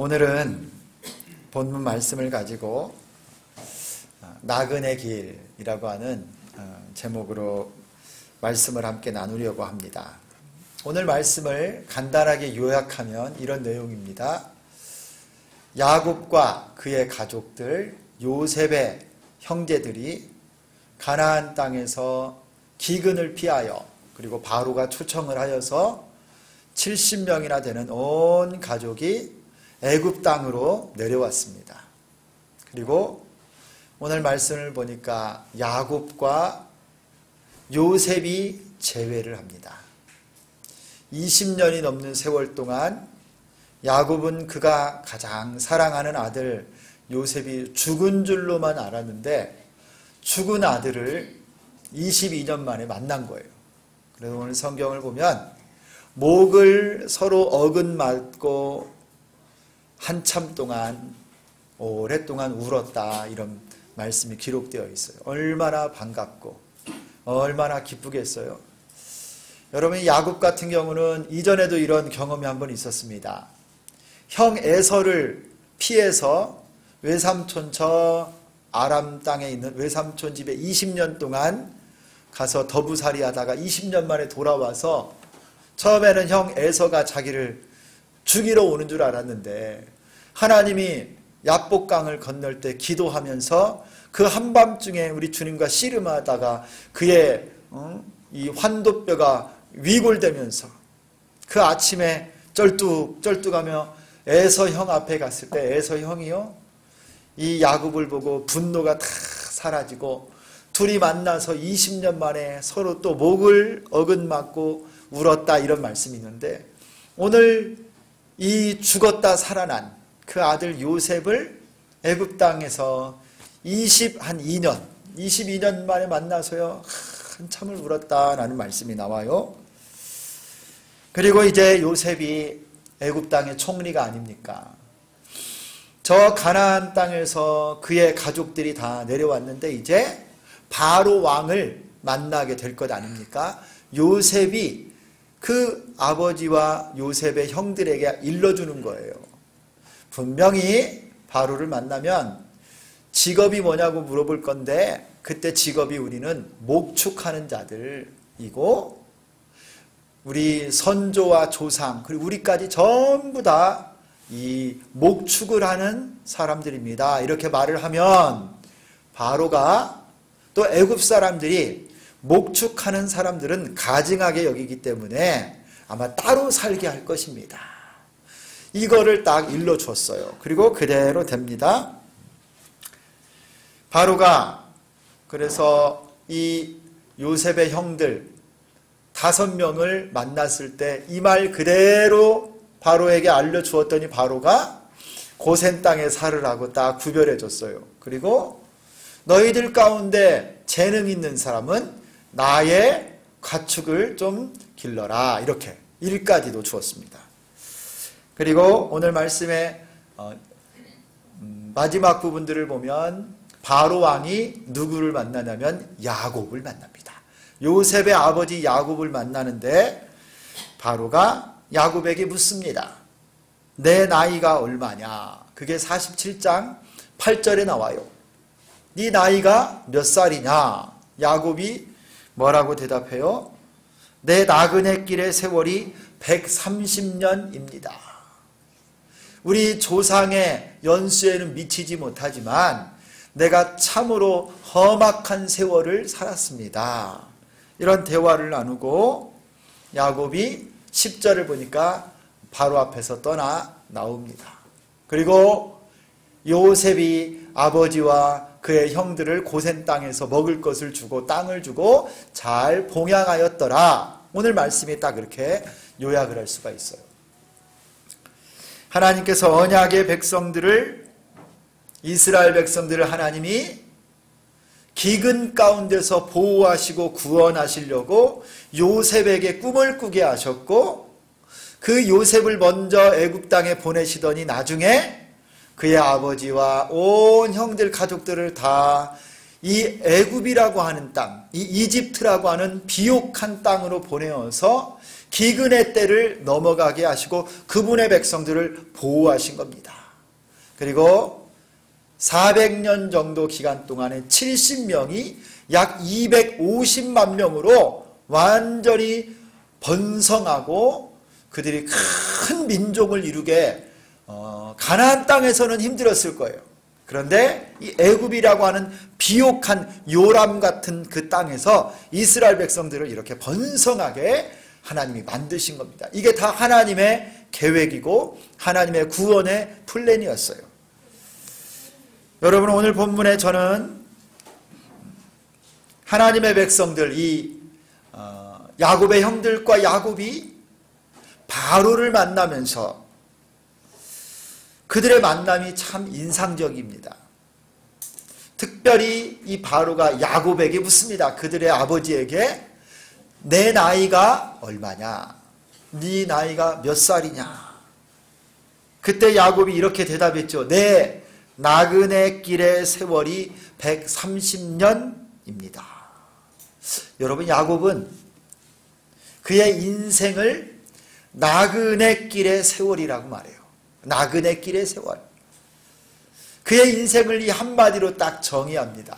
오늘은 본문 말씀을 가지고 나그네 길이라고 하는 제목으로 말씀을 함께 나누려고 합니다. 오늘 말씀을 간단하게 요약하면 이런 내용입니다. 야곱과 그의 가족들, 요셉의 형제들이 가나안 땅에서 기근을 피하여 그리고 바로가 초청을 하여서 70명이나 되는 온 가족이 애굽 땅으로 내려왔습니다. 그리고 오늘 말씀을 보니까 야곱과 요셉이 재회를 합니다. 20년이 넘는 세월 동안 야곱은 그가 가장 사랑하는 아들 요셉이 죽은 줄로만 알았는데 죽은 아들을 22년 만에 만난 거예요. 그래서 오늘 성경을 보면 목을 서로 어긋맞고 한참 동안 오랫동안 울었다 이런 말씀이 기록되어 있어요. 얼마나 반갑고 얼마나 기쁘겠어요. 여러분 야곱 같은 경우는 이전에도 이런 경험이 한번 있었습니다. 형 에서를 피해서 외삼촌 저 아람 땅에 있는 외삼촌 집에 20년 동안 가서 더부살이 하다가 20년 만에 돌아와서 처음에는 형 에서가 자기를 죽이러 오는 줄 알았는데 하나님이 야복강을 건널 때 기도하면서 그 한밤중에 우리 주님과 씨름하다가 그의 이 환도뼈가 위골되면서 그 아침에 쩔뚝쩔뚝하며 에서 형 앞에 갔을 때 에서 형이요 이 야곱을 보고 분노가 다 사라지고 둘이 만나서 20년 만에 서로 또 목을 어긋맞고 울었다 이런 말씀이 있는데 오늘 이 죽었다 살아난 그 아들 요셉을 애굽 땅에서 22년 만에 만나서요 한참을 울었다라는 말씀이 나와요. 그리고 이제 요셉이 애굽 땅의 총리가 아닙니까? 저 가나안 땅에서 그의 가족들이 다 내려왔는데 이제 바로 왕을 만나게 될 것 아닙니까? 요셉이 그 아버지와 요셉의 형들에게 일러주는 거예요. 분명히 바로를 만나면 직업이 뭐냐고 물어볼 건데 그때 직업이 우리는 목축하는 자들이고 우리 선조와 조상 그리고 우리까지 전부 다 이 목축을 하는 사람들입니다. 이렇게 말을 하면 바로가 또 애굽 사람들이 목축하는 사람들은 가증하게 여기기 때문에 아마 따로 살게 할 것입니다. 이거를 딱 일러줬어요. 그리고 그대로 됩니다. 바로가 그래서 이 요셉의 형들 5명을 만났을 때 이 말 그대로 바로에게 알려주었더니 바로가 고센 땅에 살으라고 딱 구별해 줬어요. 그리고 너희들 가운데 재능 있는 사람은 나의 가축을 좀 길러라 이렇게 일까지도 주었습니다. 그리고 오늘 말씀의 마지막 부분들을 보면 바로 왕이 누구를 만나냐면 야곱을 만납니다. 요셉의 아버지 야곱을 만나는데 바로가 야곱에게 묻습니다. 내 나이가 얼마냐? 그게 47장 8절에 나와요. 네 나이가 몇 살이냐? 야곱이 뭐라고 대답해요? 내 나그네 길의 세월이 130년입니다. 우리 조상의 연수에는 미치지 못하지만 내가 참으로 험악한 세월을 살았습니다. 이런 대화를 나누고 야곱이 10절을 보니까 바로 앞에서 떠나 나옵니다. 그리고 요셉이 아버지와 그의 형들을 고센 땅에서 먹을 것을 주고 땅을 주고 잘 봉양하였더라. 오늘 말씀이 딱 그렇게 요약을 할 수가 있어요. 하나님께서 언약의 백성들을 이스라엘 백성들을 하나님이 기근 가운데서 보호하시고 구원하시려고 요셉에게 꿈을 꾸게 하셨고 그 요셉을 먼저 애굽 땅에 보내시더니 나중에 그의 아버지와 온 형들 가족들을 다 이 애굽이라고 하는 땅, 이 이집트라고 하는 비옥한 땅으로 보내어서 기근의 때를 넘어가게 하시고 그분의 백성들을 보호하신 겁니다. 그리고 400년 정도 기간 동안에 70명이 약 250만 명으로 완전히 번성하고 그들이 큰 민족을 이루게 가나안 땅에서는 힘들었을 거예요. 그런데 이 애굽이라고 하는 비옥한 요람 같은 그 땅에서 이스라엘 백성들을 이렇게 번성하게 하나님이 만드신 겁니다. 이게 다 하나님의 계획이고 하나님의 구원의 플랜이었어요. 여러분, 오늘 본문에 저는 하나님의 백성들, 이 야곱의 형들과 야곱이 바로를 만나면서 그들의 만남이 참 인상적입니다. 특별히 이 바로가 야곱에게 묻습니다. 그들의 아버지에게 내 나이가 얼마냐? 네 나이가 몇 살이냐? 그때 야곱이 이렇게 대답했죠. 내 나그네 길의 세월이 130년입니다. 여러분, 야곱은 그의 인생을 나그네 길의 세월이라고 말해요. 나그네 길의 세월. 그의 인생을 이 한마디로 딱 정의합니다.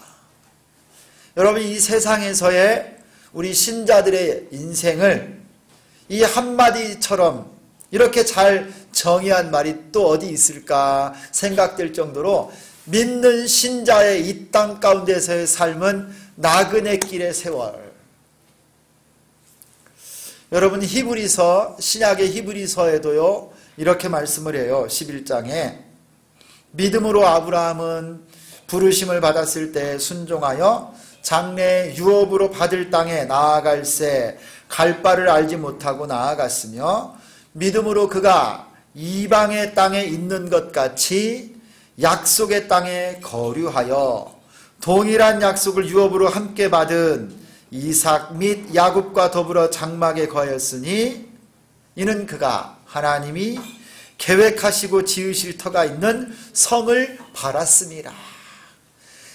여러분, 이 세상에서의 우리 신자들의 인생을 이 한마디처럼 이렇게 잘 정의한 말이 또 어디 있을까 생각될 정도로 믿는 신자의 이 땅 가운데서의 삶은 나그네 길의 세월. 여러분, 히브리서, 신약의 히브리서에도요 이렇게 말씀을 해요. 11장에 믿음으로 아브라함은 부르심을 받았을 때 순종하여 장래 유업으로 받을 땅에 나아갈새 갈 바를 알지 못하고 나아갔으며 믿음으로 그가 이방의 땅에 있는 것 같이 약속의 땅에 거류하여 동일한 약속을 유업으로 함께 받은 이삭 및 야곱과 더불어 장막에 거하였으니 이는 그가 하나님이 계획하시고 지으실 터가 있는 성을 바랐습니다.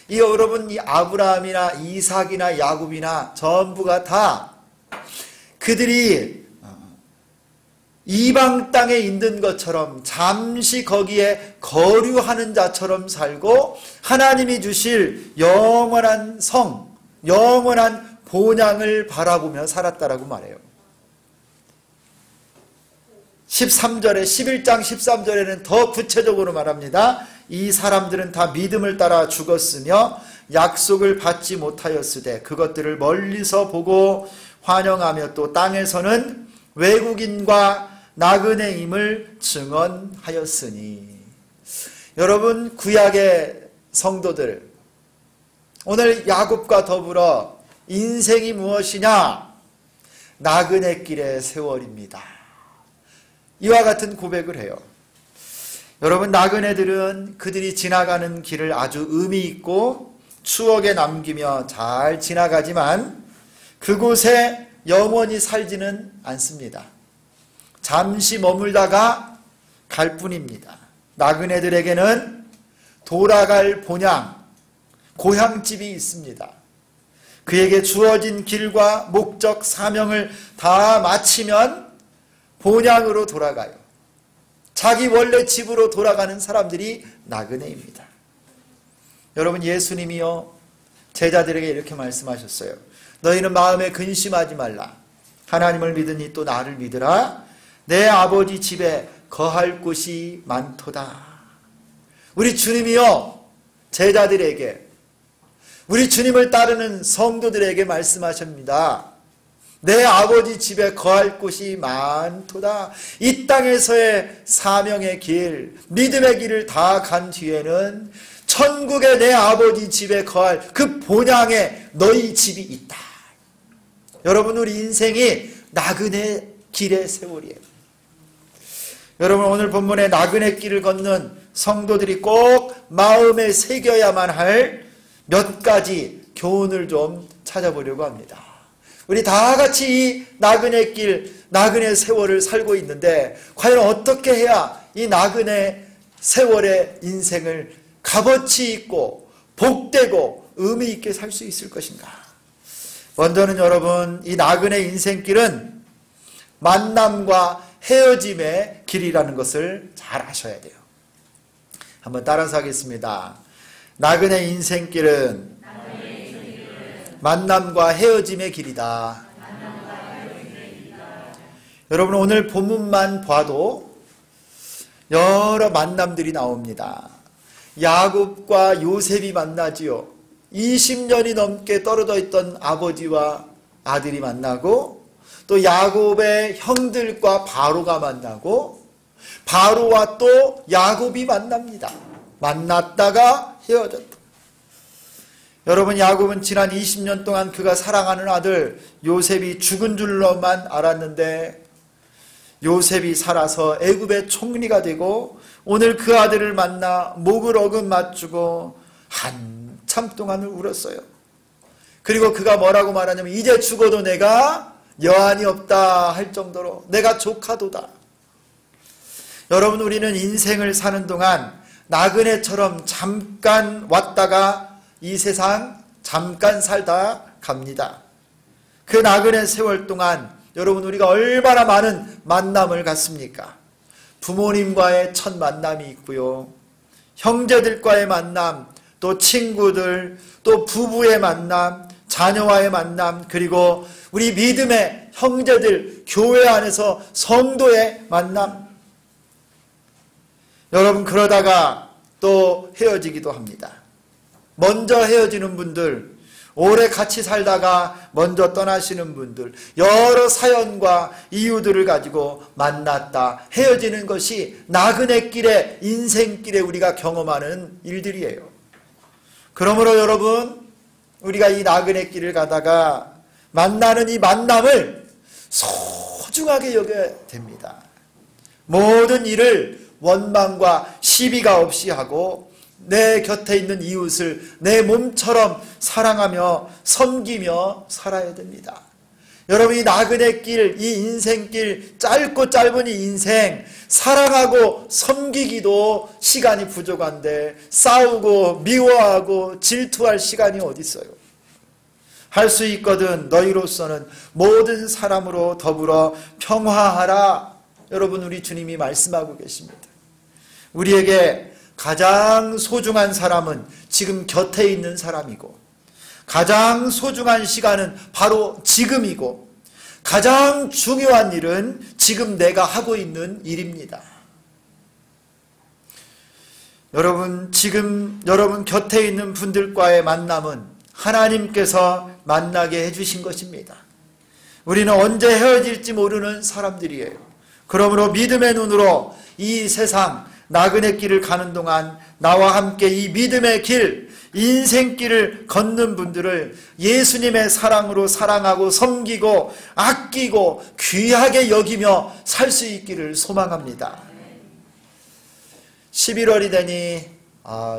이 여러분, 이 아브라함이나 이삭이나 야곱이나 전부가 다 그들이 이방 땅에 있는 것처럼 잠시 거기에 거류하는 자처럼 살고 하나님이 주실 영원한 성, 영원한 본향을 바라보며 살았다라고 말해요. 13절에 11장 13절에는 더 구체적으로 말합니다. 이 사람들은 다 믿음을 따라 죽었으며 약속을 받지 못하였으되 그것들을 멀리서 보고 환영하며 또 땅에서는 외국인과 나그네임을 증언하였으니. 여러분, 구약의 성도들, 오늘 야곱과 더불어 인생이 무엇이냐? 나그네 길의 세월입니다. 이와 같은 고백을 해요. 여러분, 나그네들은 그들이 지나가는 길을 아주 의미 있고 추억에 남기며 잘 지나가지만 그곳에 영원히 살지는 않습니다. 잠시 머물다가 갈 뿐입니다. 나그네들에게는 돌아갈 본향, 고향집이 있습니다. 그에게 주어진 길과 목적, 사명을 다 마치면 본향으로 돌아가요. 자기 원래 집으로 돌아가는 사람들이 나그네입니다. 여러분, 예수님이요 제자들에게 이렇게 말씀하셨어요. 너희는 마음에 근심하지 말라. 하나님을 믿으니 또 나를 믿으라. 내 아버지 집에 거할 곳이 많도다. 우리 주님이요 제자들에게, 우리 주님을 따르는 성도들에게 말씀하십니다. 내 아버지 집에 거할 곳이 많도다. 이 땅에서의 사명의 길, 믿음의 길을 다 간 뒤에는 천국의 내 아버지 집에 거할 그 본향에 너희 집이 있다. 여러분, 우리 인생이 나그네 길의 세월이에요. 여러분, 오늘 본문에 나그네 길을 걷는 성도들이 꼭 마음에 새겨야만 할 몇 가지 교훈을 좀 찾아보려고 합니다. 우리 다 같이 이 나그네 길, 나그네 세월을 살고 있는데 과연 어떻게 해야 이 나그네 세월의 인생을 값어치 있고 복되고 의미 있게 살 수 있을 것인가? 먼저는 여러분, 이 나그네 인생길은 만남과 헤어짐의 길이라는 것을 잘 아셔야 돼요. 한번 따라서 하겠습니다. 나그네 인생길은 만남과 헤어짐의 길이다. 여러분, 오늘 본문만 봐도 여러 만남들이 나옵니다. 야곱과 요셉이 만나지요. 20년이 넘게 떨어져 있던 아버지와 아들이 만나고, 또 야곱의 형들과 바로가 만나고, 바로와 또 야곱이 만납니다. 만났다가 헤어졌다. 여러분, 야곱은 지난 20년 동안 그가 사랑하는 아들 요셉이 죽은 줄로만 알았는데, 요셉이 살아서 애굽의 총리가 되고, 오늘 그 아들을 만나 목을 어금 맞추고 한참 동안을 울었어요. 그리고 그가 뭐라고 말하냐면, 이제 죽어도 내가 여한이 없다 할 정도로 내가 조카도다. 여러분, 우리는 인생을 사는 동안 나그네처럼 잠깐 왔다가 이 세상 잠깐 살다 갑니다. 그 나그네 세월 동안 여러분, 우리가 얼마나 많은 만남을 갖습니까? 부모님과의 첫 만남이 있고요, 형제들과의 만남, 또 친구들, 또 부부의 만남, 자녀와의 만남, 그리고 우리 믿음의 형제들, 교회 안에서 성도의 만남. 여러분, 그러다가 또 헤어지기도 합니다. 먼저 헤어지는 분들, 오래 같이 살다가 먼저 떠나시는 분들, 여러 사연과 이유들을 가지고 만났다 헤어지는 것이 나그네길의 인생길에 우리가 경험하는 일들이에요. 그러므로 여러분, 우리가 이 나그네길을 가다가 만나는 이 만남을 소중하게 여겨야 됩니다. 모든 일을 원망과 시비가 없이 하고, 내 곁에 있는 이웃을 내 몸처럼 사랑하며 섬기며 살아야 됩니다. 여러분, 이 나그네길, 이 인생길, 짧고 짧은 이 인생, 사랑하고 섬기기도 시간이 부족한데 싸우고 미워하고 질투할 시간이 어디 있어요? 할 수 있거든 너희로서는 모든 사람으로 더불어 평화하라. 여러분, 우리 주님이 말씀하고 계십니다. 우리에게 가장 소중한 사람은 지금 곁에 있는 사람이고, 가장 소중한 시간은 바로 지금이고, 가장 중요한 일은 지금 내가 하고 있는 일입니다. 여러분, 지금 여러분 곁에 있는 분들과의 만남은 하나님께서 만나게 해주신 것입니다. 우리는 언제 헤어질지 모르는 사람들이에요. 그러므로 믿음의 눈으로 이 세상 나그네 길을 가는 동안 나와 함께 이 믿음의 길, 인생길을 걷는 분들을 예수님의 사랑으로 사랑하고 섬기고 아끼고 귀하게 여기며 살 수 있기를 소망합니다. 11월이 되니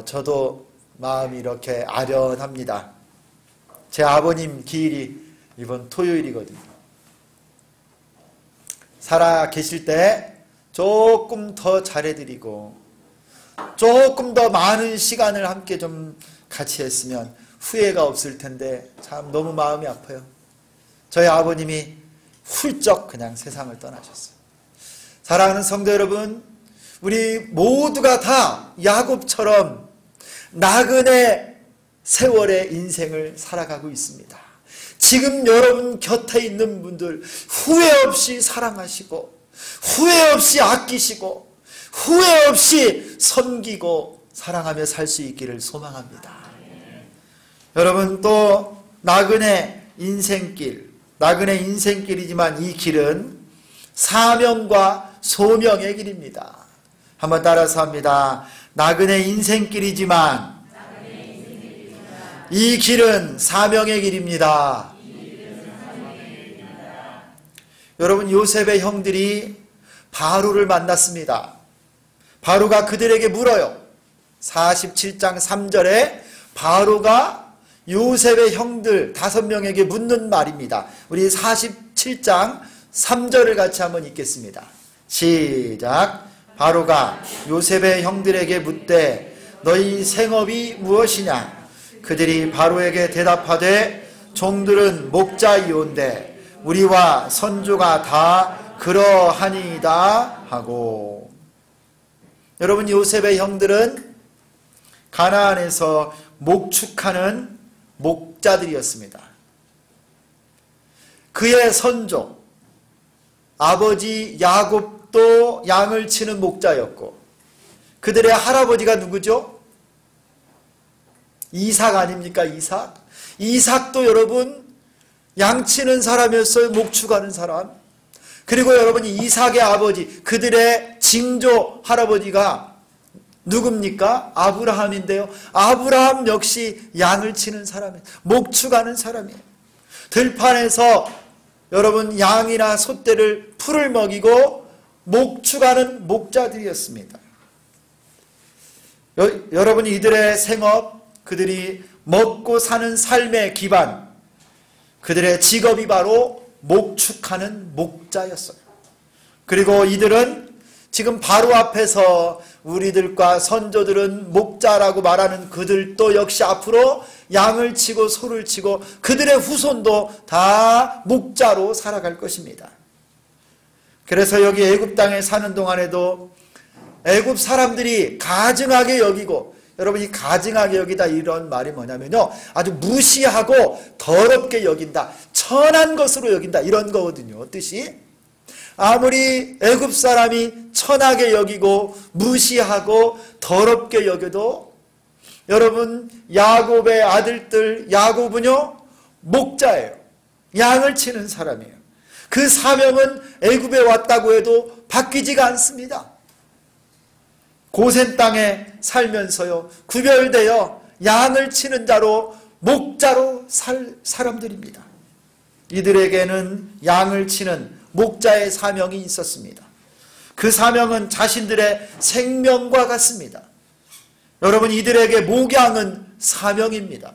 저도 마음이 이렇게 아련합니다. 제 아버님 기일이 이번 토요일이거든요. 살아 계실 때 조금 더 잘해드리고 조금 더 많은 시간을 함께 좀 같이 했으면 후회가 없을 텐데 참 너무 마음이 아파요. 저희 아버님이 훌쩍 그냥 세상을 떠나셨어요. 사랑하는 성도 여러분, 우리 모두가 다 야곱처럼 나그네 세월의 인생을 살아가고 있습니다. 지금 여러분 곁에 있는 분들 후회 없이 사랑하시고 후회 없이 아끼시고 후회 없이 섬기고 사랑하며 살 수 있기를 소망합니다. 여러분, 또 나그네 인생길이지만 이 길은 사명과 소명의 길입니다. 한번 따라서 합니다. 나그네 인생길이지만 이 길은 사명의 길입니다. 여러분, 요셉의 형들이 바로를 만났습니다. 바로가 그들에게 물어요. 47장 3절에 바로가 요셉의 형들 5명에게 묻는 말입니다. 우리 47장 3절을 같이 한번 읽겠습니다. 시작. 바로가 요셉의 형들에게 묻되 너희 생업이 무엇이냐? 그들이 바로에게 대답하되 종들은 목자이온데 우리와 선조가 다 그러하니이다 하고. 여러분, 요셉의 형들은 가나안에서 목축하는 목자들이었습니다. 그의 선조 아버지 야곱도 양을 치는 목자였고, 그들의 할아버지가 누구죠? 이삭 아닙니까? 이삭도 여러분 양치는 사람이었어요. 목축하는 사람. 그리고 여러분, 이삭의 아버지, 그들의 징조 할아버지가 누굽니까? 아브라함인데요. 아브라함 역시 양을 치는 사람이에요. 목축하는 사람이에요. 들판에서 여러분 양이나 소떼를 풀을 먹이고 목축하는 목자들이었습니다. 여러분, 이들의 생업, 그들이 먹고 사는 삶의 기반, 그들의 직업이 바로 목축하는 목자였어요. 그리고 이들은 지금 바로 앞에서 우리들과 선조들은 목자라고 말하는 그들도 역시 앞으로 양을 치고 소를 치고 그들의 후손도 다 목자로 살아갈 것입니다. 그래서 여기 애굽 땅에 사는 동안에도 애굽 사람들이 가증하게 여기고, 여러분 이 가증하게 여기다 이런 말이 뭐냐면요, 아주 무시하고 더럽게 여긴다, 천한 것으로 여긴다, 이런 거거든요. 뜻이 아무리 애굽 사람이 천하게 여기고 무시하고 더럽게 여겨도 여러분 야곱의 아들들, 야곱은요 목자예요. 양을 치는 사람이에요. 그 사명은 애굽에 왔다고 해도 바뀌지가 않습니다. 고센 땅에 살면서요 구별되어 양을 치는 자로, 목자로 살 사람들입니다. 이들에게는 양을 치는 목자의 사명이 있었습니다. 그 사명은 자신들의 생명과 같습니다. 여러분, 이들에게 목양은 사명입니다.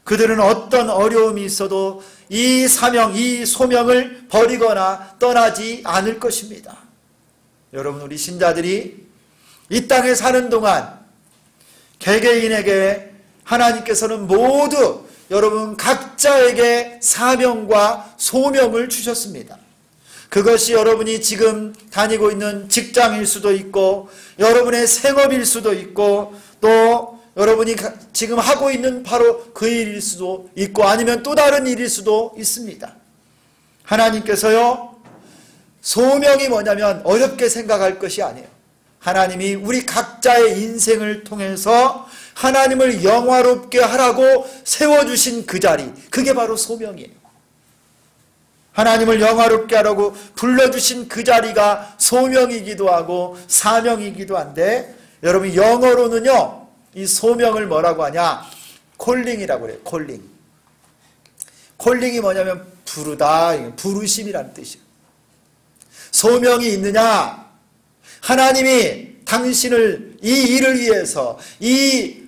그들은 어떤 어려움이 있어도 이 사명, 이 소명을 버리거나 떠나지 않을 것입니다. 여러분, 우리 신자들이 이 땅에 사는 동안 개개인에게 하나님께서는 모두 여러분 각자에게 사명과 소명을 주셨습니다. 그것이 여러분이 지금 다니고 있는 직장일 수도 있고, 여러분의 생업일 수도 있고, 또 여러분이 지금 하고 있는 바로 그 일일 수도 있고, 아니면 또 다른 일일 수도 있습니다. 하나님께서요 소명이 뭐냐면 어렵게 생각할 것이 아니에요. 하나님이 우리 각자의 인생을 통해서 하나님을 영화롭게 하라고 세워주신 그 자리, 그게 바로 소명이에요. 하나님을 영화롭게 하라고 불러주신 그 자리가 소명이기도 하고 사명이기도 한데, 여러분 영어로는요 이 소명을 뭐라고 하냐, 콜링이라고 그래요. 콜링이 뭐냐면 부르다, 부르심이라는 뜻이에요. 소명이 있느냐, 하나님이 당신을 이 일을 위해서, 이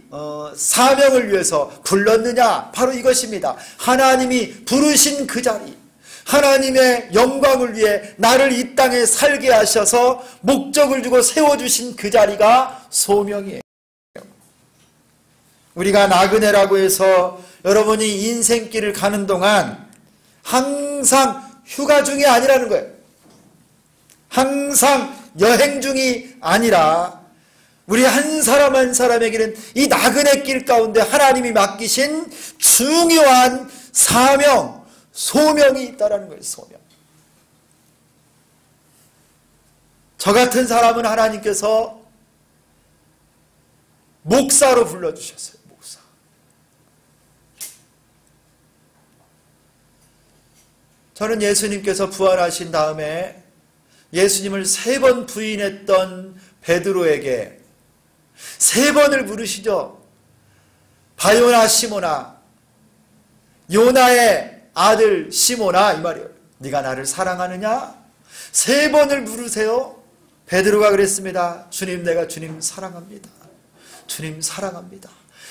사명을 위해서 불렀느냐, 바로 이것입니다. 하나님이 부르신 그 자리, 하나님의 영광을 위해 나를 이 땅에 살게 하셔서 목적을 주고 세워주신 그 자리가 소명이에요. 우리가 나그네라고 해서 여러분이 인생길을 가는 동안 항상 휴가 중이 아니라는 거예요. 항상 여행 중이 아니라 우리 한 사람 한 사람에게는 이 나그네 길 가운데 하나님이 맡기신 중요한 사명, 소명이 있다라는 거예요. 소명. 저 같은 사람은 하나님께서 목사로 불러주셨어요. 목사. 저는 예수님께서 부활하신 다음에 예수님을 3번 부인했던 베드로에게 3번을 부르시죠. 바요나 시모나, 요나의 아들 시모나, 이 말이에요. 네가 나를 사랑하느냐? 3번을 부르세요. 베드로가 그랬습니다. 주님, 내가 주님 사랑합니다. 주님 사랑합니다.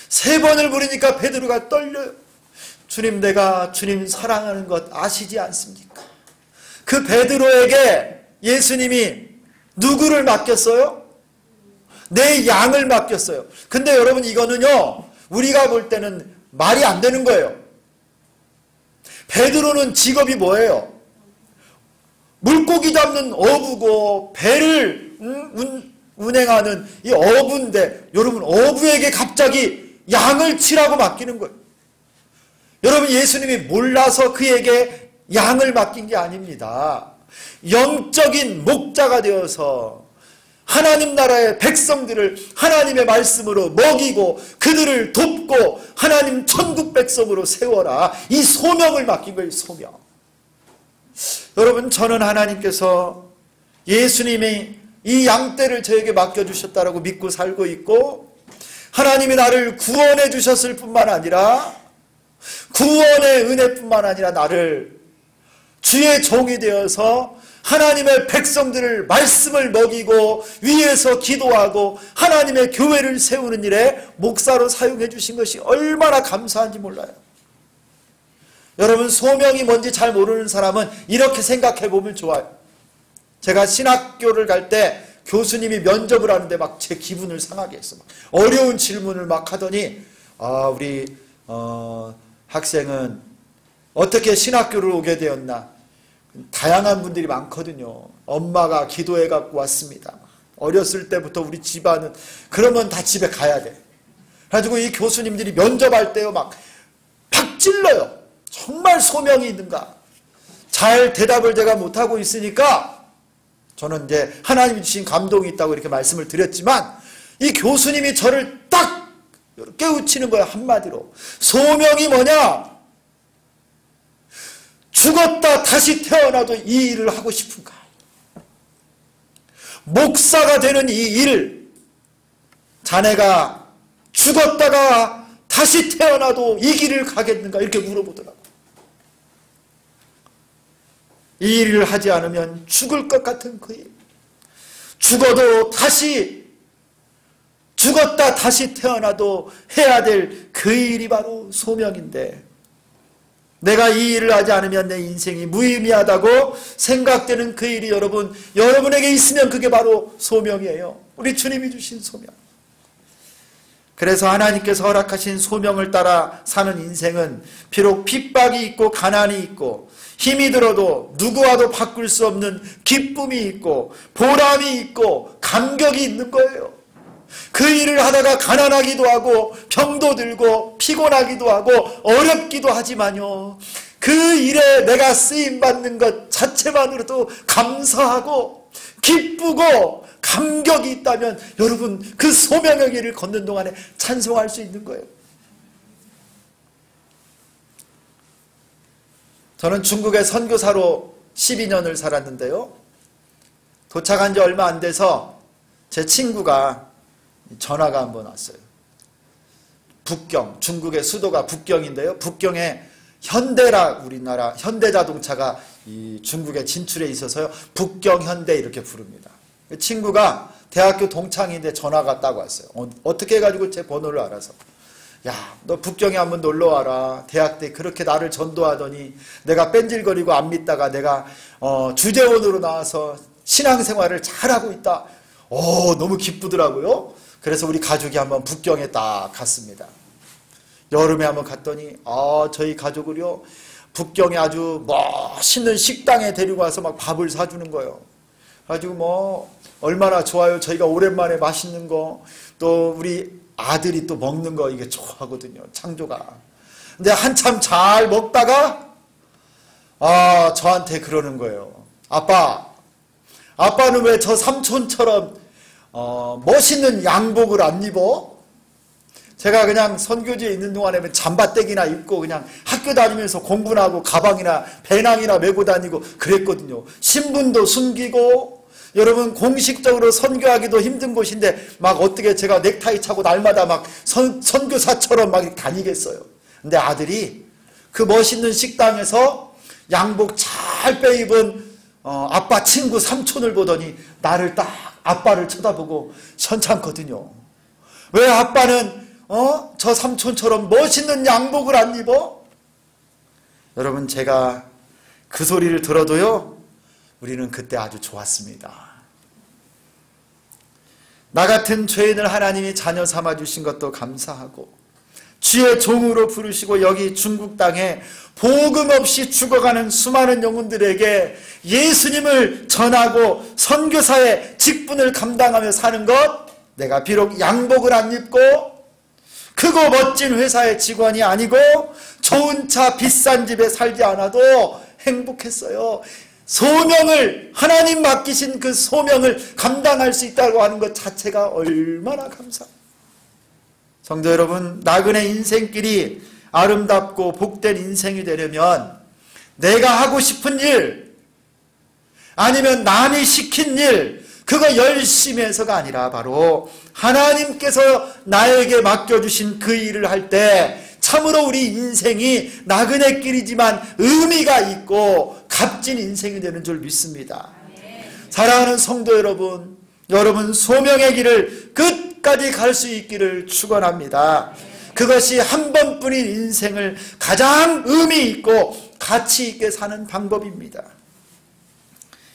3번을 부르니까 베드로가 떨려요. 주님, 내가 주님 사랑하는 것 아시지 않습니까? 그 베드로에게 예수님이 누구를 맡겼어요? 내 양을 맡겼어요. 근데 여러분 이거는요 우리가 볼 때는 말이 안 되는 거예요. 베드로는 직업이 뭐예요? 물고기 잡는 어부고 배를 운행하는 이 어부인데 여러분 어부에게 갑자기 양을 치라고 맡기는 거예요. 여러분 예수님이 몰라서 그에게 양을 맡긴 게 아닙니다. 영적인 목자가 되어서 하나님 나라의 백성들을 하나님의 말씀으로 먹이고 그들을 돕고 하나님 천국 백성으로 세워라. 이 소명을 맡긴 거예요. 소명. 여러분 저는 하나님께서 예수님이 이 양떼를 저에게 맡겨주셨다라고 믿고 살고 있고 하나님이 나를 구원해 주셨을 뿐만 아니라 구원의 은혜뿐만 아니라 나를 주의 종이 되어서 하나님의 백성들을 말씀을 먹이고 위에서 기도하고 하나님의 교회를 세우는 일에 목사로 사용해 주신 것이 얼마나 감사한지 몰라요. 여러분 소명이 뭔지 잘 모르는 사람은 이렇게 생각해 보면 좋아요. 제가 신학교를 갈 때 교수님이 면접을 하는데 막 제 기분을 상하게 했어. 막 어려운 질문을 막 하더니 우리 학생은 어떻게 신학교를 오게 되었나. 다양한 분들이 많거든요. 엄마가 기도해 갖고 왔습니다. 어렸을 때부터 우리 집안은 그러면 다 집에 가야 돼. 그래가지고 이 교수님들이 면접할 때요 막 팍찔러요. 정말 소명이 있는가. 잘 대답을 제가 못하고 있으니까 저는 이제 하나님이 주신 감동이 있다고 이렇게 말씀을 드렸지만 이 교수님이 저를 딱 깨우치는 거야. 한마디로 소명이 뭐냐. 죽었다 다시 태어나도 이 일을 하고 싶은가? 목사가 되는 이 일, 자네가 죽었다가 다시 태어나도 이 길을 가겠는가? 이렇게 물어보더라고. 이 일을 하지 않으면 죽을 것 같은 그 일. 죽어도 다시, 죽었다 다시 태어나도 해야 될 그 일이 바로 소명인데 내가 이 일을 하지 않으면 내 인생이 무의미하다고 생각되는 그 일이 여러분에게 있으면 그게 바로 소명이에요. 우리 주님이 주신 소명. 그래서 하나님께서 허락하신 소명을 따라 사는 인생은 비록 핍박이 있고 가난이 있고 힘이 들어도 누구와도 바꿀 수 없는 기쁨이 있고 보람이 있고 감격이 있는 거예요. 그 일을 하다가 가난하기도 하고 병도 들고 피곤하기도 하고 어렵기도 하지만요 그 일에 내가 쓰임받는 것 자체만으로도 감사하고 기쁘고 감격이 있다면 여러분 그 소명의 길을 걷는 동안에 찬송할 수 있는 거예요. 저는 중국에 선교사로 12년을 살았는데요 도착한 지 얼마 안 돼서 제 친구가 전화가 한번 왔어요. 북경, 중국의 수도가 북경인데요. 북경에 현대라 우리나라 현대자동차가 이 중국에 진출해 있어서요. 북경 현대 이렇게 부릅니다. 친구가 대학교 동창인데 전화가 딱 왔어요. 어떻게 해가지고 제 번호를 알아서 야, 너 북경에 한번 놀러 와라. 대학 때 그렇게 나를 전도하더니 내가 뺀질거리고 안 믿다가 내가 주재원으로 나와서 신앙생활을 잘하고 있다. 너무 기쁘더라고요. 그래서 우리 가족이 한번 북경에 딱 갔습니다. 여름에 한번 갔더니 저희 가족을요 북경에 아주 멋있는 식당에 데리고 와서 막 밥을 사주는 거예요. 가지고 얼마나 좋아요. 저희가 오랜만에 맛있는 거 또 우리 아들이 또 먹는 거 이게 좋아하거든요. 창조가. 근데 한참 잘 먹다가 저한테 그러는 거예요. 아빠는 왜 저 삼촌처럼 멋있는 양복을 안 입어? 제가 그냥 선교지에 있는 동안에 잠바떼기나 입고 그냥 학교 다니면서 공부나 하고 가방이나 배낭이나 메고 다니고 그랬거든요. 신분도 숨기고 여러분 공식적으로 선교하기도 힘든 곳인데 막 어떻게 제가 넥타이 차고 날마다 막 선교사처럼 막 다니겠어요. 근데 아들이 그 멋있는 식당에서 양복 잘 빼입은 아빠 친구 삼촌을 보더니 나를 딱 아빠를 쳐다보고 현찮거든요. 왜 아빠는 저 삼촌처럼 멋있는 양복을 안 입어? 여러분 제가 그 소리를 들어도요 우리는 그때 아주 좋았습니다. 나 같은 죄인을 하나님이 자녀 삼아 주신 것도 감사하고 주의 종으로 부르시고 여기 중국 땅에 복음 없이 죽어가는 수많은 영혼들에게 예수님을 전하고 선교사의 직분을 감당하며 사는 것, 내가 비록 양복을 안 입고 크고 멋진 회사의 직원이 아니고 좋은 차 비싼 집에 살지 않아도 행복했어요. 소명을, 하나님 맡기신 그 소명을 감당할 수 있다고 하는 것 자체가 얼마나 감사합니다. 성도 여러분, 나그네 인생길이 아름답고 복된 인생이 되려면 내가 하고 싶은 일, 아니면 남이 시킨 일, 그거 열심히 해서가 아니라 바로 하나님께서 나에게 맡겨주신 그 일을 할 때 참으로 우리 인생이 나그네 길이지만 의미가 있고 값진 인생이 되는 줄 믿습니다. 사랑하는 성도 여러분, 여러분 소명의 길을 끝까지 갈 수 있기를 축원합니다. 그것이 한 번뿐인 인생을 가장 의미 있고 가치 있게 사는 방법입니다.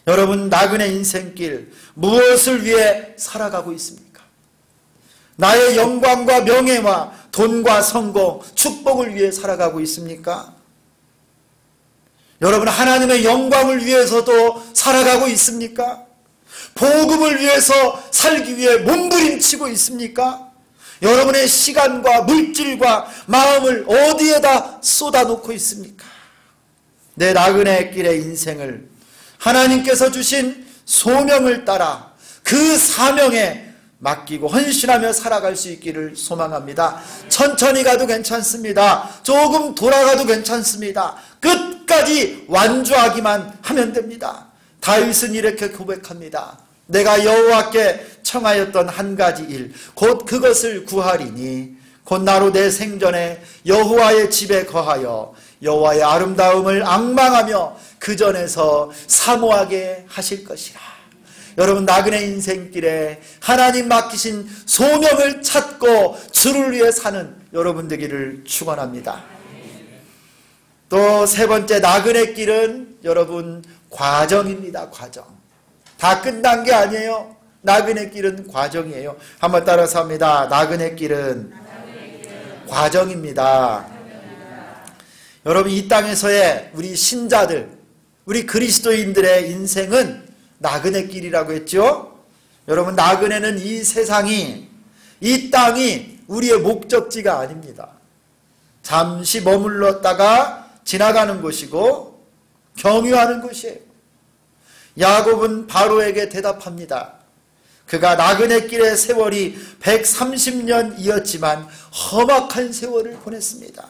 여러분, 나그네 인생길 무엇을 위해 살아가고 있습니까? 나의 영광과 명예와 돈과 성공, 축복을 위해 살아가고 있습니까? 여러분, 하나님의 영광을 위해서도 살아가고 있습니까? 복음을 위해서 살기 위해 몸부림치고 있습니까? 여러분의 시간과 물질과 마음을 어디에다 쏟아놓고 있습니까? 내 나그네 길의 인생을 하나님께서 주신 소명을 따라 그 사명에 맡기고 헌신하며 살아갈 수 있기를 소망합니다. 천천히 가도 괜찮습니다. 조금 돌아가도 괜찮습니다. 끝까지 완주하기만 하면 됩니다. 다윗은 이렇게 고백합니다. 내가 여호와께 청하였던 한 가지 일, 곧 그것을 구하리니 곧 나로 내 생전에 여호와의 집에 거하여 여호와의 아름다움을 앙망하며 그 전에서 사모하게 하실 것이라. 여러분, 나그네 인생길에 하나님 맡기신 소명을 찾고 주를 위해 사는 여러분 되기를 축원합니다. 또 세 번째, 나그네 길은 여러분 과정입니다. 과정. 다 끝난 게 아니에요. 나그네 길은 과정이에요. 한번 따라서 합니다. 나그네 길은 과정입니다. 여러분, 이 땅에서의 우리 신자들, 우리 그리스도인들의 인생은 나그네 길이라고 했죠. 여러분, 나그네는 이 세상이, 이 땅이 우리의 목적지가 아닙니다. 잠시 머물렀다가 지나가는 곳이고 경유하는 곳이에요. 야곱은 바로에게 대답합니다. 그가 나그네 길의 세월이 130년이었지만 험악한 세월을 보냈습니다.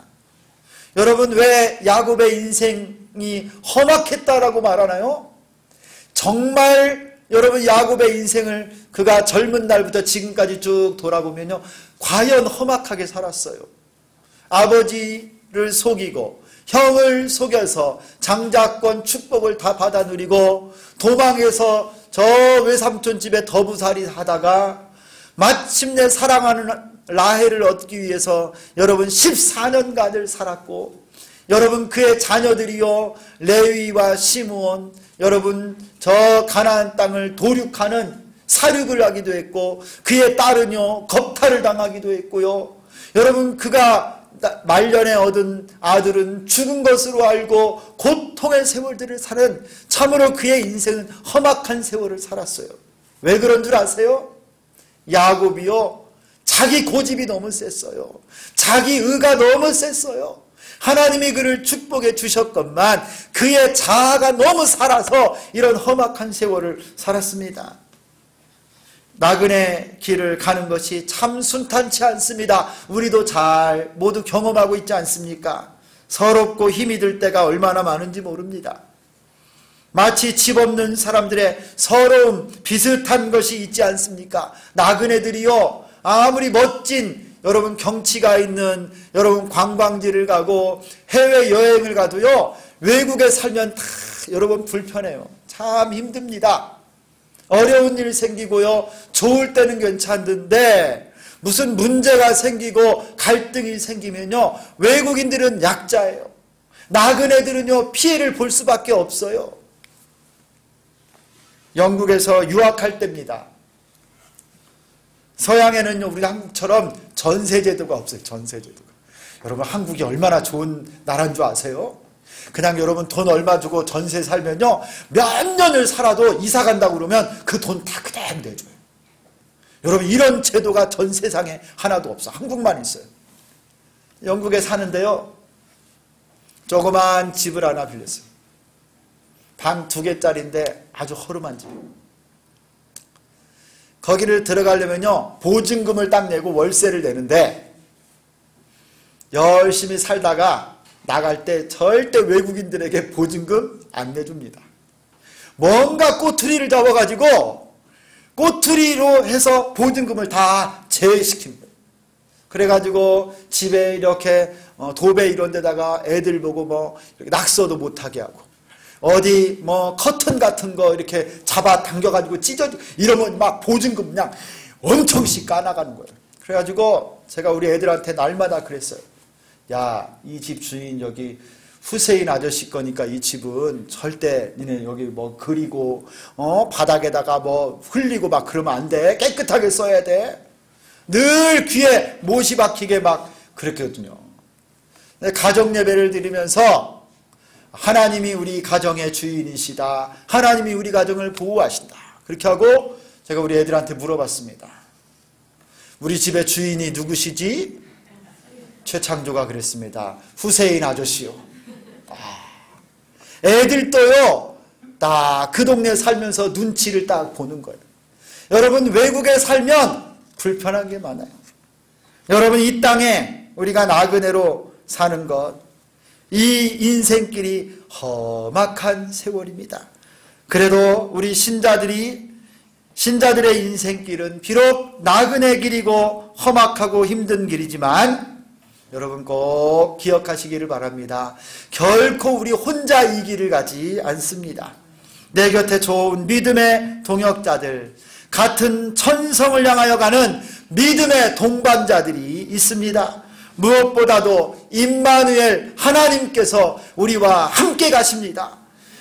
여러분, 왜 야곱의 인생이 험악했다라고 말하나요? 정말 여러분, 야곱의 인생을 그가 젊은 날부터 지금까지 쭉 돌아보면요, 과연 험악하게 살았어요. 아버지를 속이고 형을 속여서 장자권 축복을 다 받아 누리고 도망해서 저 외삼촌 집에 더부살이 하다가 마침내 사랑하는 라헬을 얻기 위해서 여러분 14년간을 살았고, 여러분 그의 자녀들이요 레위와 시므온, 여러분 저 가나안 땅을 도륙하는 사륙을 하기도 했고, 그의 딸은요 겁탈을 당하기도 했고요. 여러분 그가 말년에 얻은 아들은 죽은 것으로 알고 고통의 세월들을 사는, 참으로 그의 인생은 험악한 세월을 살았어요. 왜 그런 줄 아세요? 야곱이요, 자기 고집이 너무 셌어요. 자기 의가 너무 셌어요. 하나님이 그를 축복해 주셨건만 그의 자아가 너무 살아서 이런 험악한 세월을 살았습니다. 나그네 길을 가는 것이 참 순탄치 않습니다. 우리도 잘 모두 경험하고 있지 않습니까? 서럽고 힘이 들 때가 얼마나 많은지 모릅니다. 마치 집 없는 사람들의 서러움 비슷한 것이 있지 않습니까? 나그네들이요, 아무리 멋진 여러분 경치가 있는 여러분 관광지를 가고 해외여행을 가도요, 외국에 살면 다 여러분 불편해요. 참 힘듭니다. 어려운 일 생기고요, 좋을 때는 괜찮은데 무슨 문제가 생기고 갈등이 생기면요, 외국인들은 약자예요. 나그네들은요 피해를 볼 수밖에 없어요. 영국에서 유학할 때입니다. 서양에는요 우리 한국처럼 전세제도가 없어요. 전세제도가. 여러분 한국이 얼마나 좋은 나라인 줄 아세요? 그냥 여러분 돈 얼마 주고 전세 살면요 몇 년을 살아도 이사 간다고 그러면 그 돈 다 그대로 내줘요. 여러분 이런 제도가 전 세상에 하나도 없어. 한국만 있어요. 영국에 사는데요 조그만 집을 하나 빌렸어요. 방 2개짜리인데 아주 허름한 집이에요. 거기를 들어가려면요 보증금을 딱 내고 월세를 내는데 열심히 살다가 나갈 때 절대 외국인들에게 보증금 안 내줍니다. 뭔가 꼬투리를 잡아가지고 꼬투리로 해서 보증금을 다 제외시킨 거예요. 그래가지고 집에 이렇게 도배 이런 데다가 애들 보고 뭐 낙서도 못하게 하고 어디 뭐 커튼 같은 거 이렇게 잡아 당겨가지고 찢어 이러면 막 보증금 그냥 엄청씩 까나가는 거예요. 그래가지고 제가 우리 애들한테 날마다 그랬어요. 야, 이 집 주인 여기 후세인 아저씨 거니까 이 집은 절대 니네 여기 뭐 그리고 바닥에다가 뭐 흘리고 막 그러면 안 돼. 깨끗하게 써야 돼. 늘 귀에 못이 박히게 막 그랬거든요. 가정 예배를 드리면서 하나님이 우리 가정의 주인이시다. 하나님이 우리 가정을 보호하신다. 그렇게 하고 제가 우리 애들한테 물어봤습니다. 우리 집의 주인이 누구시지? 최창조가 그랬습니다. 후세인 아저씨요. 애들도요 딱 그 동네 살면서 눈치를 딱 보는 거예요. 여러분 외국에 살면 불편한 게 많아요. 여러분 이 땅에 우리가 나그네로 사는 것, 이 인생길이 험악한 세월입니다. 그래도 우리 신자들의 인생길은 비록 나그네 길이고 험악하고 힘든 길이지만 여러분 꼭 기억하시기를 바랍니다. 결코 우리 혼자 이 길을 가지 않습니다. 내 곁에 좋은 믿음의 동역자들, 같은 천성을 향하여 가는 믿음의 동반자들이 있습니다. 무엇보다도 임마누엘 하나님께서 우리와 함께 가십니다.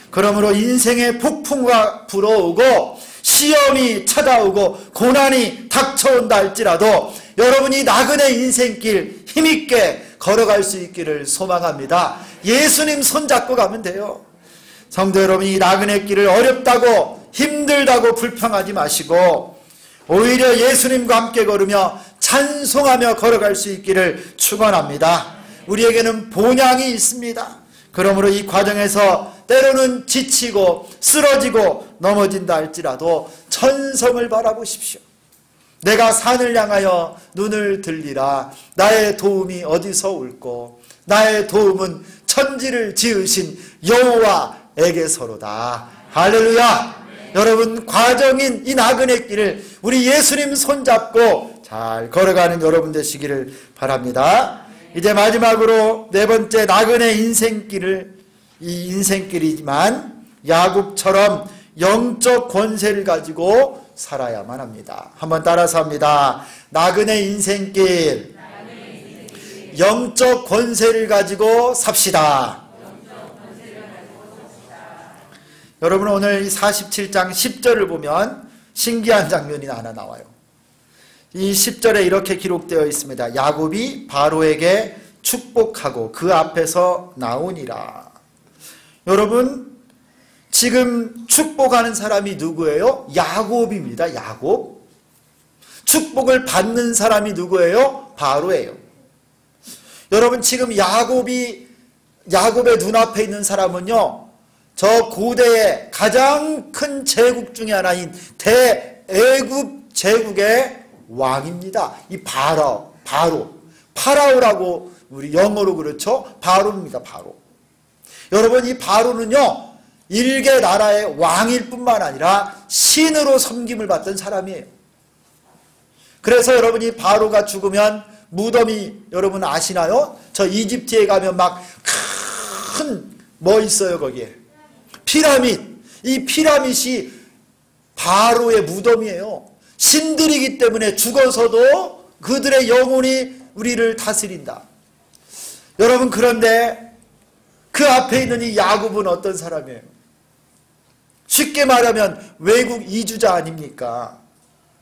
그러므로 인생의 폭풍과 불어오고 시험이 찾아오고 고난이 닥쳐온다 할지라도 여러분이 나그네 인생길 힘있게 걸어갈 수 있기를 소망합니다. 예수님 손잡고 가면 돼요. 성도 여러분, 이 나그네 길을 어렵다고 힘들다고 불평하지 마시고 오히려 예수님과 함께 걸으며 찬송하며 걸어갈 수 있기를 축원합니다. 우리에게는 본향이 있습니다. 그러므로 이 과정에서 때로는 지치고 쓰러지고 넘어진다 할지라도 천성을 바라보십시오. 내가 산을 향하여 눈을 들리라. 나의 도움이 어디서 올꼬? 나의 도움은 천지를 지으신 여호와에게서로다. 할렐루야. 여러분 과정인 이 나그네 길을 우리 예수님 손잡고 잘 걸어가는 여러분 되시기를 바랍니다. 이제 마지막으로 네 번째 나그네 인생길을, 이 인생길이지만 야곱처럼 영적 권세를 가지고 살아야만 합니다. 한번 따라서 합니다. 나그네 인생길, 영적 권세를 가지고 삽시다. 여러분 오늘 47장 10절을 보면 신기한 장면이 하나 나와요. 이 10절에 이렇게 기록되어 있습니다. 야곱이 바로에게 축복하고 그 앞에서 나오니라. 여러분 지금 축복하는 사람이 누구예요? 야곱입니다. 야곱. 축복을 받는 사람이 누구예요? 바로예요. 여러분 지금 야곱의 눈앞에 있는 사람은요, 저 고대의 가장 큰 제국 중에 하나인 대애굽 제국의 왕입니다. 이 파라오라고 우리 영어로 그렇죠? 바로입니다. 바로. 여러분 이 바로는요 일개 나라의 왕일 뿐만 아니라 신으로 섬김을 받던 사람이에요. 그래서 여러분이 바로가 죽으면 무덤이 여러분 아시나요? 저 이집트에 가면 막 큰 뭐 있어요 거기에? 피라밋. 이 피라밋이 바로의 무덤이에요. 신들이기 때문에 죽어서도 그들의 영혼이 우리를 다스린다. 여러분 그런데 그 앞에 있는 이 야곱은 어떤 사람이에요? 쉽게 말하면 외국 이주자 아닙니까?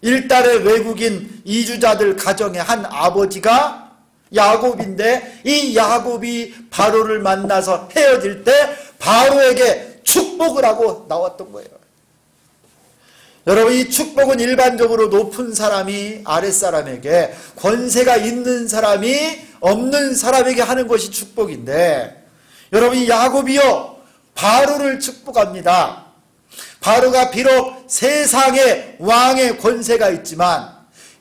일달의 외국인 이주자들 가정의 한 아버지가 야곱인데 이 야곱이 바로를 만나서 헤어질 때 바로에게 축복을 하고 나왔던 거예요. 여러분, 이 축복은 일반적으로 높은 사람이 아랫사람에게, 권세가 있는 사람이 없는 사람에게 하는 것이 축복인데, 여러분, 이 야곱이요 바로를 축복합니다. 바로가 비록 세상에 왕의 권세가 있지만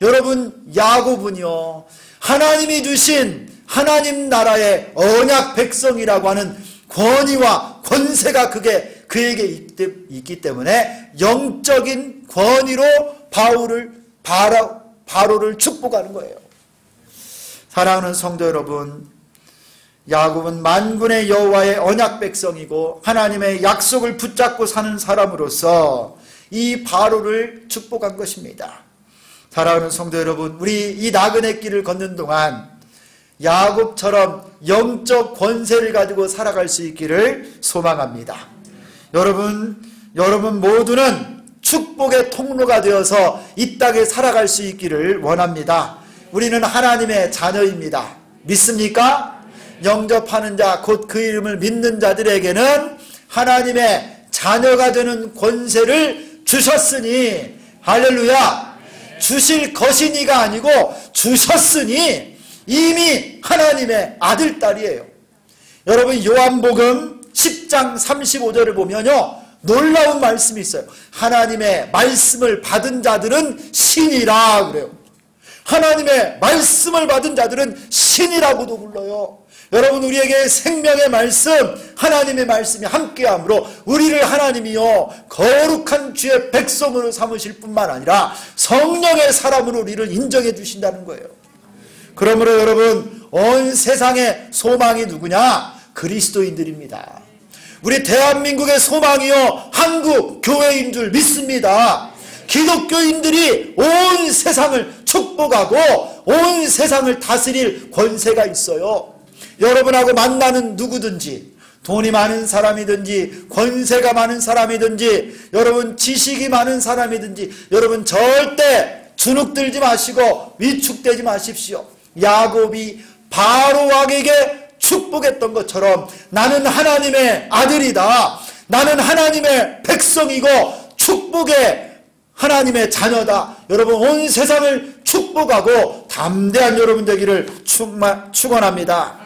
여러분, 야곱은요 하나님이 주신 하나님 나라의 언약 백성이라고 하는 권위와 권세가 그에게 있기 때문에 영적인 권위로 바로를 축복하는 거예요. 사랑하는 성도 여러분, 야곱은 만군의 여호와의 언약 백성이고 하나님의 약속을 붙잡고 사는 사람으로서 이 바로를 축복한 것입니다. 사랑하는 성도 여러분, 우리 이 나그네 길을 걷는 동안 야곱처럼 영적 권세를 가지고 살아갈 수 있기를 소망합니다. 여러분 모두는 축복의 통로가 되어서 이 땅에 살아갈 수 있기를 원합니다. 우리는 하나님의 자녀입니다. 믿습니까? 영접하는 자, 곧 그 이름을 믿는 자들에게는 하나님의 자녀가 되는 권세를 주셨으니, 할렐루야, 주실 것이니가 아니고 주셨으니 이미 하나님의 아들, 딸이에요. 여러분, 요한복음 10장 35절을 보면요 놀라운 말씀이 있어요. 하나님의 말씀을 받은 자들은 신이라 그래요. 하나님의 말씀을 받은 자들은 신이라고도 불러요. 여러분, 우리에게 생명의 말씀, 하나님의 말씀이 함께함으로 우리를 하나님이요 거룩한 주의 백성으로 삼으실 뿐만 아니라 성령의 사람으로 우리를 인정해 주신다는 거예요. 그러므로 여러분, 온 세상의 소망이 누구냐? 그리스도인들입니다. 우리 대한민국의 소망이요 한국 교회인 줄 믿습니다. 기독교인들이 온 세상을 축복하고 온 세상을 다스릴 권세가 있어요. 여러분하고 만나는 누구든지, 돈이 많은 사람이든지 권세가 많은 사람이든지 여러분 지식이 많은 사람이든지 여러분 절대 주눅들지 마시고 위축되지 마십시오. 야곱이 바로 왕에게 축복했던 것처럼 나는 하나님의 아들이다, 나는 하나님의 백성이고 축복의 하나님의 자녀다. 여러분, 온 세상을 축복하고 담대한 여러분 되기를 축원합니다.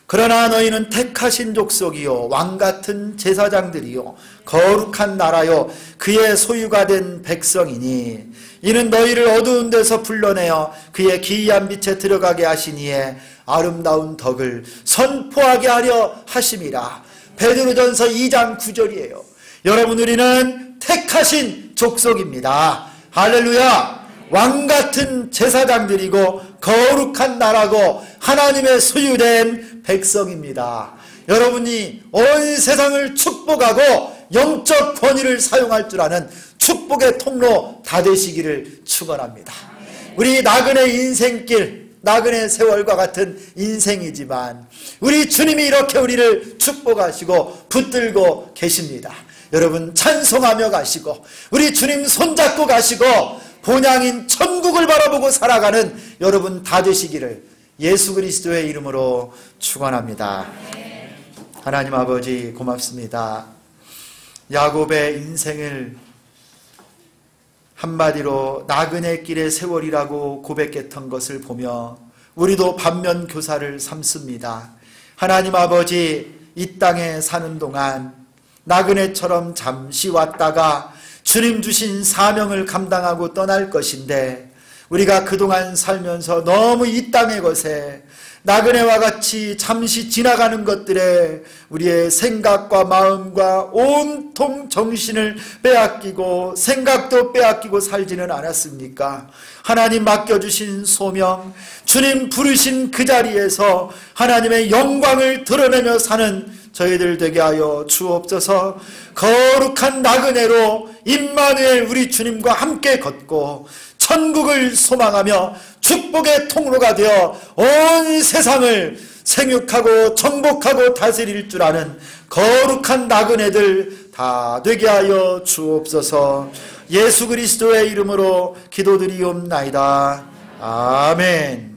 그러나 너희는 택하신 족속이요 왕같은 제사장들이요 거룩한 나라요 그의 소유가 된 백성이니 이는 너희를 어두운 데서 불러내어 그의 기이한 빛에 들어가게 하시니에 아름다운 덕을 선포하게 하려 하심이라. 베드로전서 2장 9절이에요. 여러분, 우리는 택하신 족속입니다. 할렐루야. 왕같은 제사장들이고 거룩한 나라고 하나님의 소유된 백성입니다. 여러분이 온 세상을 축복하고 영적 권위를 사용할 줄 아는 축복의 통로 다 되시기를 축원합니다. 우리 나그네 인생길, 나그네 세월과 같은 인생이지만 우리 주님이 이렇게 우리를 축복하시고 붙들고 계십니다. 여러분, 찬송하며 가시고 우리 주님 손잡고 가시고 본향인 천국을 바라보고 살아가는 여러분 다 되시기를 예수 그리스도의 이름으로 축원합니다. 하나님 아버지, 고맙습니다. 야곱의 인생을 한마디로 나그네 길의 세월이라고 고백했던 것을 보며 우리도 반면교사를 삼습니다. 하나님 아버지, 이 땅에 사는 동안 나그네처럼 잠시 왔다가 주님 주신 사명을 감당하고 떠날 것인데 우리가 그동안 살면서 너무 이 땅의 것에 나그네와 같이 잠시 지나가는 것들에 우리의 생각과 마음과 온통 정신을 빼앗기고 생각도 빼앗기고 살지는 않았습니까? 하나님 맡겨주신 소명, 주님 부르신 그 자리에서 하나님의 영광을 드러내며 사는 저희들 되게 하여 주옵소서. 거룩한 나그네로 임마누엘 우리 주님과 함께 걷고 천국을 소망하며 축복의 통로가 되어 온 세상을 생육하고 정복하고 다스릴 줄 아는 거룩한 나그네들 다 되게 하여 주옵소서. 예수 그리스도의 이름으로 기도드리옵나이다. 아멘.